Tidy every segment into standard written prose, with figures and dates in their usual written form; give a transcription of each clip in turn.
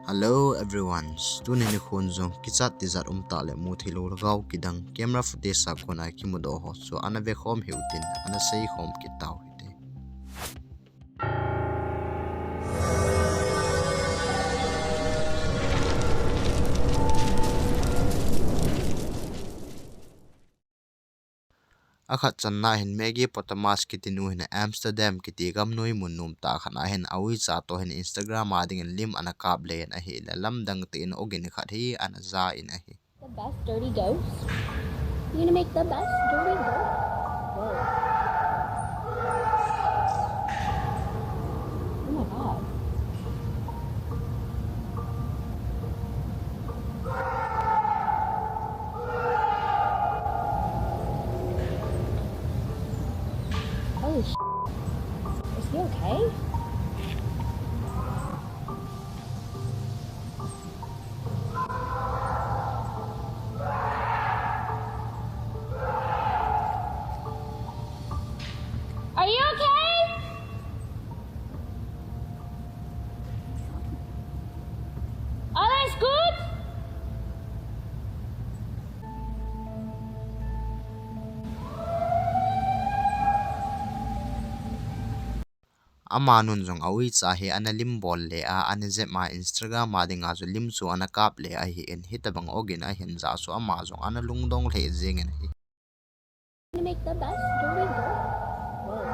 Hello everyone, student ni khunjong kichat tizat tale mu thilo Lhagao kidang camera footage sa kona kimudo ho so ana ve khom heutin ana sei khom kitaw hite akhat channa hin megi potamas kitinu hin Amsterdam kiti gamnoi munum ta khana hin awi cha to hin Instagram ading lim ana kap le na hi la lamdang tin ogin khat hi ana za in a hi The best dirty ghost? You gonna make the best dirty ghost? Whoa. Oh my god. Holy sh**. Is he okay? Are you okay? Alles gut? ama nun jong awi cha hi ana lim bol le a ani je ma Instagram ma dinga zo lim chu ana kap le a hi en hitabang ogin a hin za so ama jong ana lungdong le jing en hi You make the best dirty ghost? Whoa.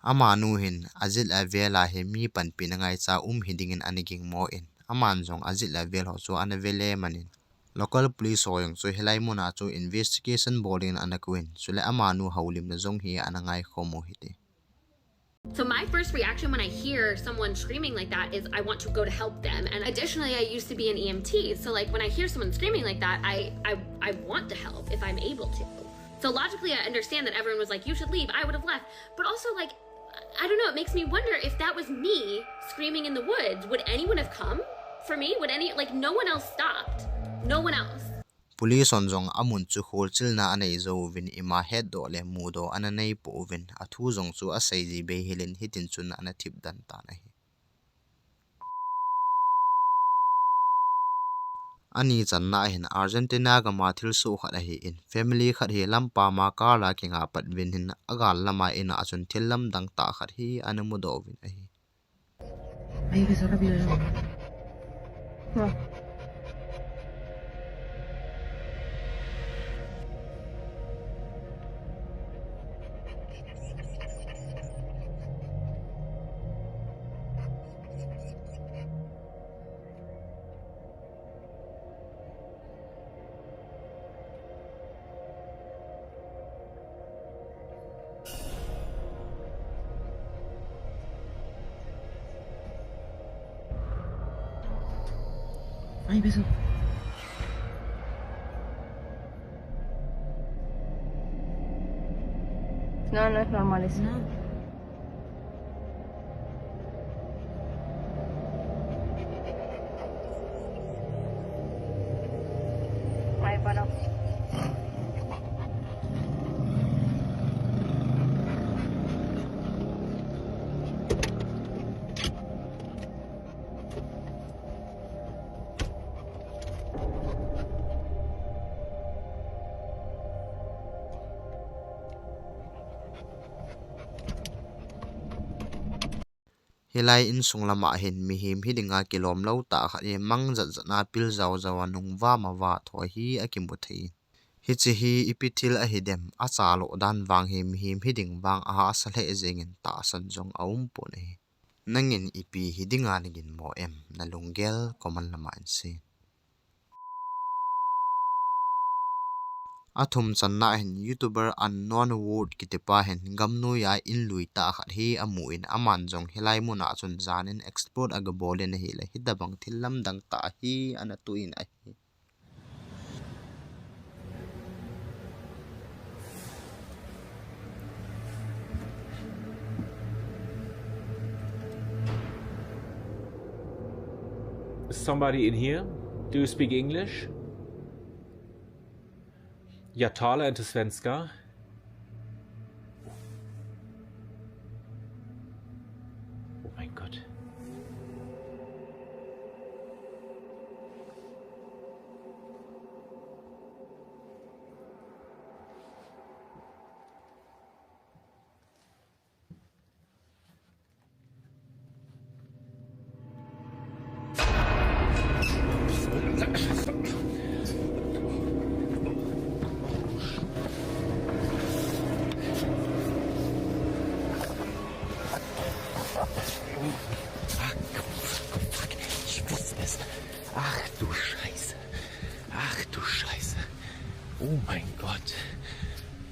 ama nu hin azil a vela he mi pan pinangai cha hiding in aniging mo in aman jong azil a vel ho chu ana vele manin local police hoyong chu helai mona chu investigation boarding anakuin chule ama nu haulim na jong hi anangai khomo hiti. So my first reaction when I hear someone screaming like that is I want to go to help them. And additionally, I used to be an EMT. So like when I hear someone screaming like that, I want to help if I'm able to. So logically, I understand that everyone was like, you should leave. I would have left. But also like, I don't know, it makes me wonder if that was me screaming in the woods, would anyone have come for me? Like no one else stopped. No one else. Police on jong amun chu holchil na anei zo vin ima head do le mu do ananei po vin athu jong chu asai ji be hilin hitin chun ana thip dan ta na hi ani channa hin Argentina ga ma thil su khat hi in family khat hi lampa ma ka la kinga pat vin hin agal lama ina achun thil lam dang ta khat hi anamu do vin a hi Ay, que rápido yo. No. Ay, beso. No, no es normal eso. No. Ay, bueno. helai in sunglama hin mi him hidinga kilom lo ta kha e mang zat na pil zaw zawa nung wa ma wa tho hi akimu thei hi chi hi ipithil a hidem a cha lo dan wang him him hiding wang a asale ezengin ta san jong aum po ne nangin ipi hidinga nigin mo em na lungel koman lama in si athum channa hin YouTuber unknown word kitipa hin gamnu ya in lui ta khat hi amu in aman jong helai muna chun zanin explode aga bolen hi la hidabang thilam dang ta hi ana tu in a hi Is somebody in here? Do you speak English? Jag talar inte svenska. Oh mein Gott. Ach du Scheiße. Ach du Scheiße. Oh mein Gott.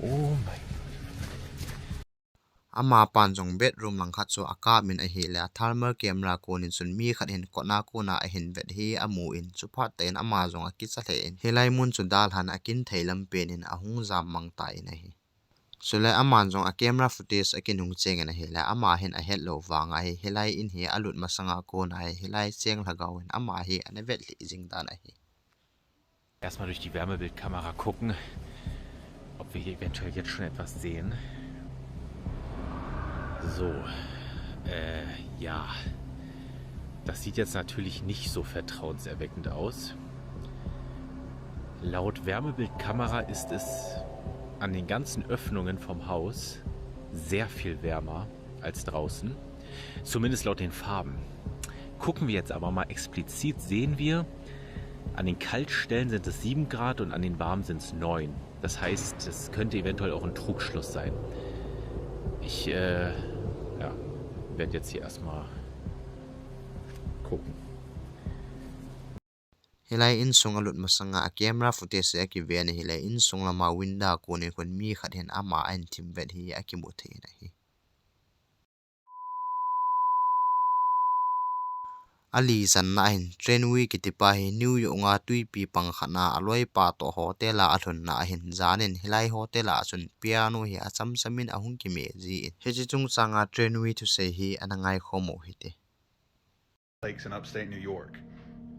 Oh mein ama pan jong bedroom lang khat chu aka min a hi la thermal camera konin chun mi khat hin kona kona a hin vet hi amu in chupa ten ama jong a kitsa the in helai mun chu dal han akin theilam pen in ahung jam mang ta in a hi sule aman jong a camera footage akin hung cheng in a hi la ama hin a het lo wanga hi helai in hi alut masanga ko na hi helai cheng Lhagao in ama hi ane vet li jing dan a hi Erstmal durch die Wärmebildkamera gucken, ob wir hier eventuell jetzt schon etwas sehen. So, ja. Das sieht jetzt natürlich nicht so vertrauenserweckend aus. Laut Wärmebildkamera ist es an den ganzen Öffnungen vom Haus sehr viel wärmer als draußen. Zumindest laut den Farben. Gucken wir jetzt aber mal explizit, sehen wir, an den Kaltstellen sind es 7 Grad und an den warmen sind es 9. Das heißt, es könnte eventuell auch ein Trugschluss sein. Ich werde jetzt hier erstmal gucken. helai in song alut masanga a camera footage a ki ve ni helai in song lama window ko ni kon mi khat hen ama an tim vet hi a ki mu the na hi ali san na hin train wi ki ti pa hi new york nga tui pi pang khana aloi pa to hotel a thun na hin zanin helai hotel a chun piano hi a cham chamin ahung ki me ji he chi chung changa train wi to say hi anangai khomo hi te lakes in upstate New York.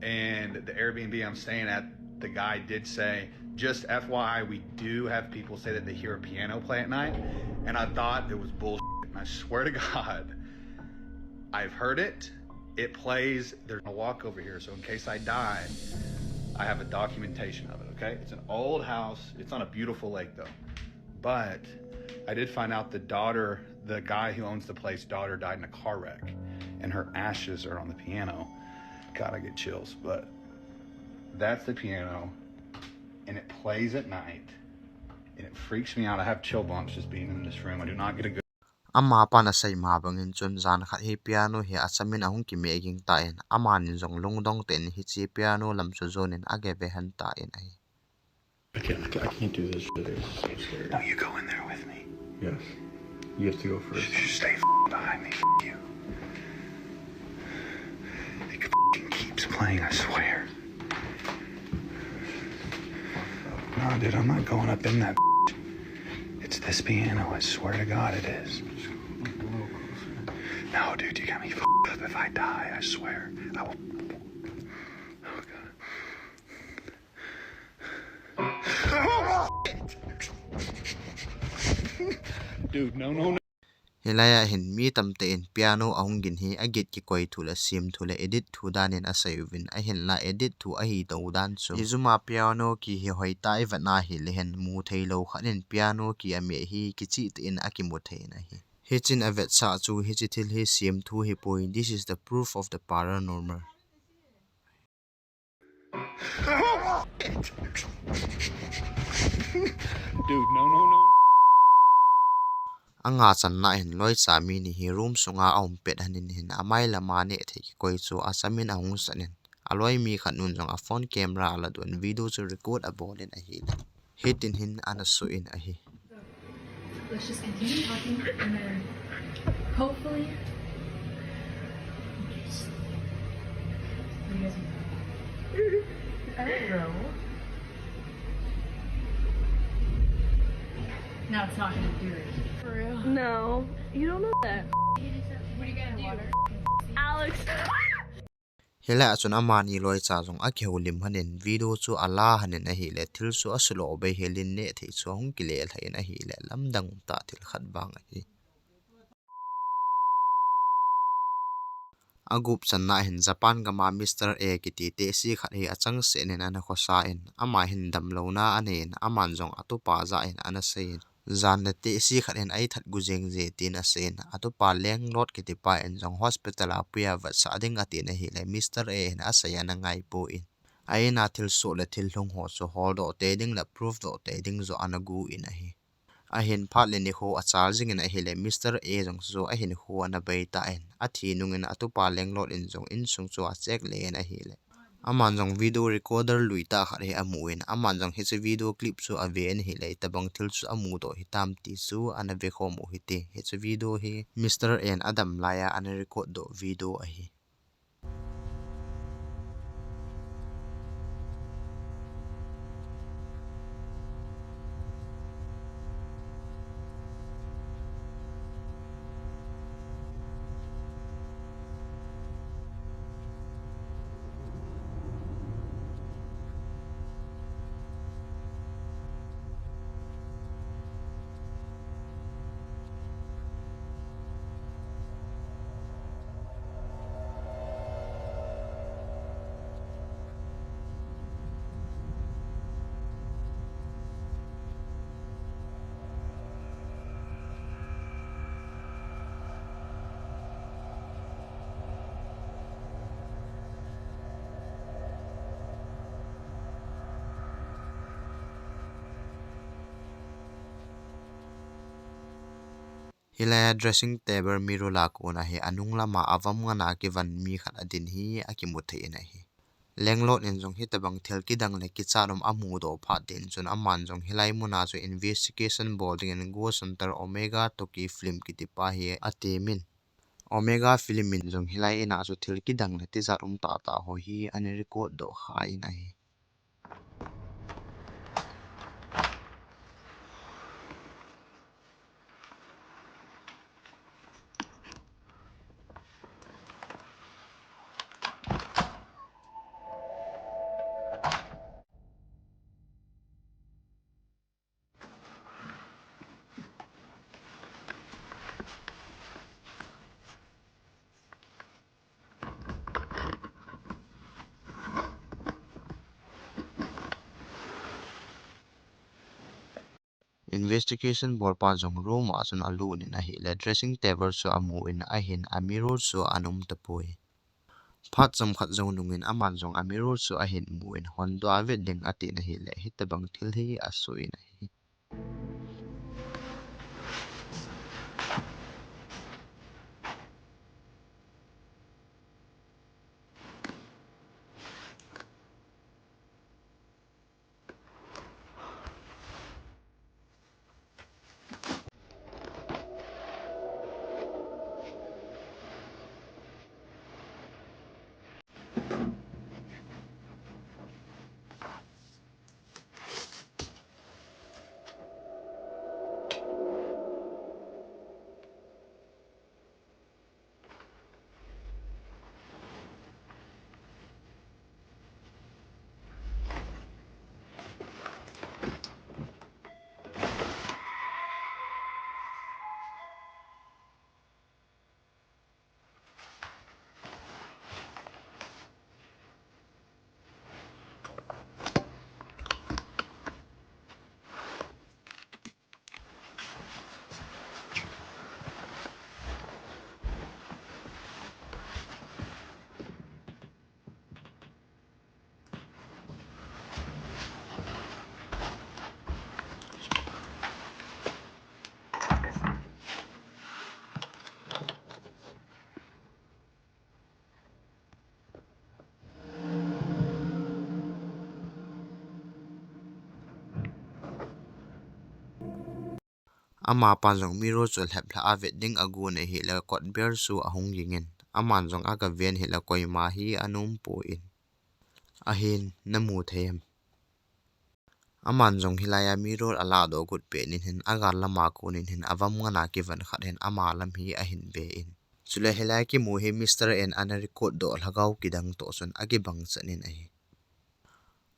And the Airbnb I'm staying at, the guy did say, just FYI, we do have people say that they hear a piano play at night. And I thought it was bullshit. And I swear to God, I've heard it. It plays. There's a walk over here. So in case I die, I have a documentation of it, okay? It's an old house. It's on a beautiful lake, though. But I did find out the guy who owns the place, daughter died in a car wreck. And her ashes are on the piano. God, I get chills, but that's the piano, and it plays at night, and it freaks me out. I have chill bumps just being in this room. I do not get a good. ama pa na sai ma bangin chun zan khat hi piano hi achamin ahung ki me ging ta in ama nin jong lungdong ten hi chi piano lam chu zon in age ve han ta in ai I can't do this shit. I'm so scared. No, you go in there with me. Yes. You have to go first. You stay behind me. You. It keeps playing. I swear. No, dude, I'm not going up in that. It's this piano. I swear to God, it is. No, dude, you got me up. If I die, I swear, I will. Oh God. Dude, no. helaya hin mi tamte in piano ahung gin hi agit ki koi thula sim thula edit thu danin asayuvin a hin la edit thu a hi to dan chu hizuma piano ki hi hoi tai vana hi lehen mu theilo khanin piano ki ame hi ki chi te in akimu theina hi hichin avet sa chu hi chi thil hi sim thu hi point this is the proof of the paranormal Dude, no. anga chan na hin loi cha mi ni hi room sunga aum pet hanin hin amai lama ne the ki koi chu asamin ahung sanin aloi mi khanun jong a phone camera ala don video chu record a bolin a hi hitin hin anasu in a hi Let's just continue talking and then hopefully what do you guys think? I don't know. Now it's not gonna do it. For real? No, you don't know that. What are you gonna do? Alex. hela chun amani loi cha jong a kheulim hanin video chu ala hanin a hi le thil chu asulo be helin ne thei chu hung ki le thain a hi le lamdang ta thil khat bang a hi agup channa hin Japan gama Mr. A kiti te si khat hi achang se nen ana khosa in ama hin dam lo na anin aman jong atupa za in ana sein zan na te si khat in ai that gujeng je tin a sen atupa leng lot kiti pa en jong hospital a puya va sa ding ati na hi le Mr. A in asaya na ngai po in ai na thil so le thil hlong ho so hol do te ding la proof do te ding zo anagu in a hi a hin phat le ni ho a char jing in a hi le Mr. A jong zo a hin ho na bai ta en a thi nung in atupa leng lot in jong in sung chu a check le en a hi le aman jong video recorder luita khat he amu in aman jong hi che video clip chu a ve en hi le tabang thil chu amu do hi tam ti chu ana ve kho mu hi ti he che video hi Mr. N Adam laya ana record do video a hi hilaya dressing table mirror la ko na he anung lama avam nga na ki van mi khat adin hi akimu the na hi lenglot in jong hi tabang thel kidang le ki charom amu do pha tin chun aman jong hilai muna chu investigation boarding and go center omega toki film ki ti pa hi atemin omega film min jong hilai ina chu thil kidang le ti zarum ta ta ho hi ani record do kha in a hi investigation board pa jong room a chun alu ni na hi le dressing table chu amu in a hin a mirror chu anum ta pui phat cham khat zo nungin aman jong a mirror chu a hin mu in hon do ave ding ati na hi le hi tabang thil hi a soi na hi ama pa jong mirror chu hlep hla ave ding agu ne hi le kot ber su ahung yingin aman jong aga ven hi la koima hi anum pu in ahin namu them aman jong hilaya mirror ala do gut pe nin hin aga lama ko nin hin avam nga na ki van khat hen ama lam hi ahin be in chule hilaya ki mu hi Mr. N ana record do Lhagao kidang to sun agi bang chanin ai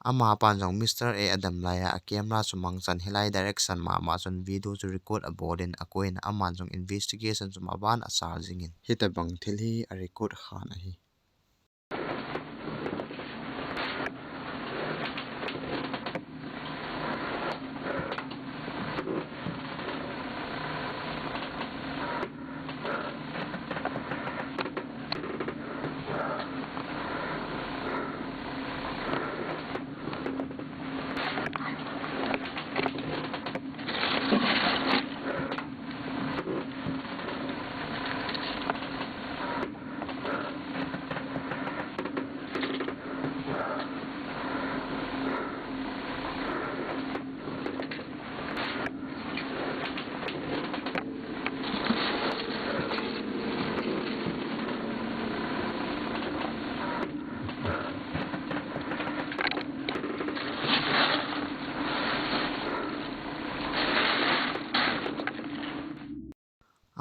ama pan jong Mr. A Adam laya a camera sumang chan helai direction ma chon video chu record aboardin akoin aman jong investigation chuma ban a charging in hitabang thil hi a record khan a hi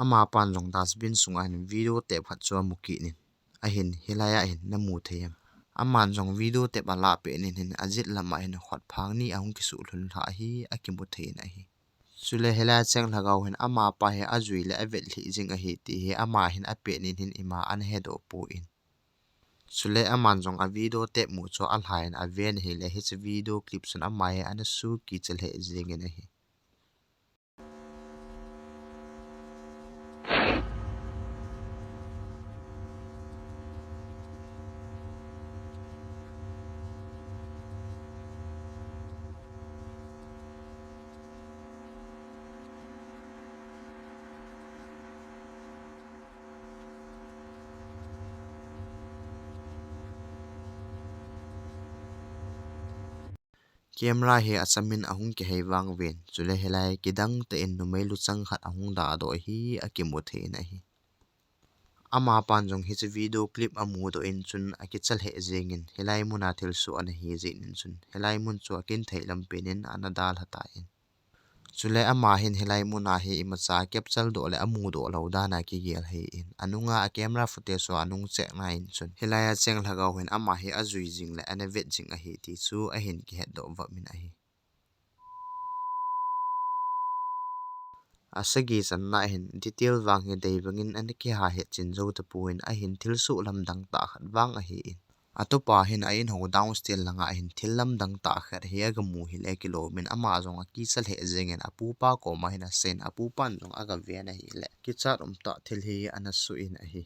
ama pan jong dustbin sunga hin video te phat chu muki nin a hin hilaya hin namu theyam aman jong video te bala pe nin hin ajit lama hin khot phang ni ahung ki su hlun tha hi akimu thein a hi chule hela cheng Lhagao hin ama pa he ajui le avet hli jing a hi ti he ama hin a pe nin hin ima an he do pu in chule aman jong a video te mu cho al hain a ven hi le hi video clip sun ama he an su ki chel he jing in a hi camera he achamin ahung ke heiwang ven chule helai kidang te in numei lu chang khat ahung da do hi akimu thein a hi ama pan jong hi video clip amu do in chun akichal he jengin helai muna thil su an hi je in chun helai mun chu akin theilam penin anadal hata in chule ama hin helai muna hi imacha capture do le amu do lo da na ki gel he in anunga a camera footage so anung che na in chun helaya cheng Lhagao hin ama hi azui jing le anavet jing a hi ti chu a hin ki het do wa min a hi asagi chan na hin detail wang he dei bangin an ki ha he chin zo ta puin a hin thil su lam dang ta khat wang a hi in atopa hin a in ho down still langa hin thil lam dang ta khat he ga mu hi le kilo min ama jong a ki chal he jengen apu pa ko ma hin a sen apu pan jong aga ve na hi le ki chat ta thil hi an su in a hi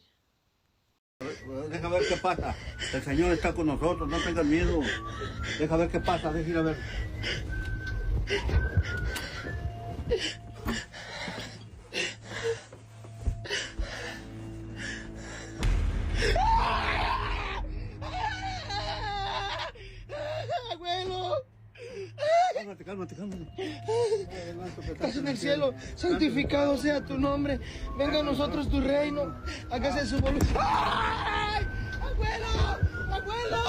Deja ver qué pasa. El Señor está con nosotros, no tengan miedo. Deja ver qué pasa, deja ir a ver. Cálmate. Estás en el cielo, santificado sea tu nombre. Venga a nosotros tu reino. Hágase su voluntad. ¡Ay! ¡Abuelo! ¡Abuelo!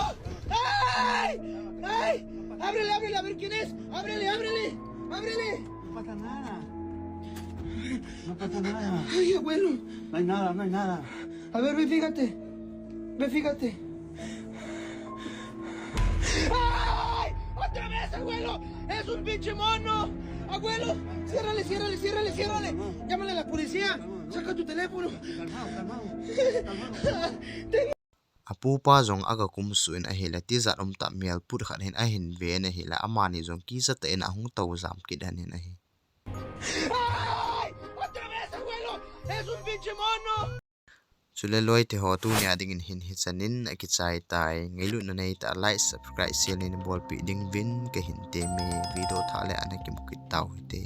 ¡Ay! ¡Ay! ¡Ábrele, a ver quién es! ¡Ábrele! No pasa nada. No pasa nada. ¡Ay, abuelo! No hay nada. A ver, ve, fíjate. ¡Ay! ¡Otra vez, abuelo! ¡Es un pinche mono! ¡Abuelo! ¡Ciérrale! ¡Llámale a la policía! ¡Saca tu teléfono! Calmado. apu pa jong aga kum su in a hela ti za ta mel pur khat hin a hin ve na hela amani jong ki sa te in ahung to jam kidan hin a hi ¡Ay! ¡Otra vez, abuelo! ¡Es un pinche mono! chule loi te ho tu nya ding in hin hi chanin a ki chai tai ngeilu na nei ta like subscribe share ni bol pi ding win ke hin te me video thale ana ki mukit tau te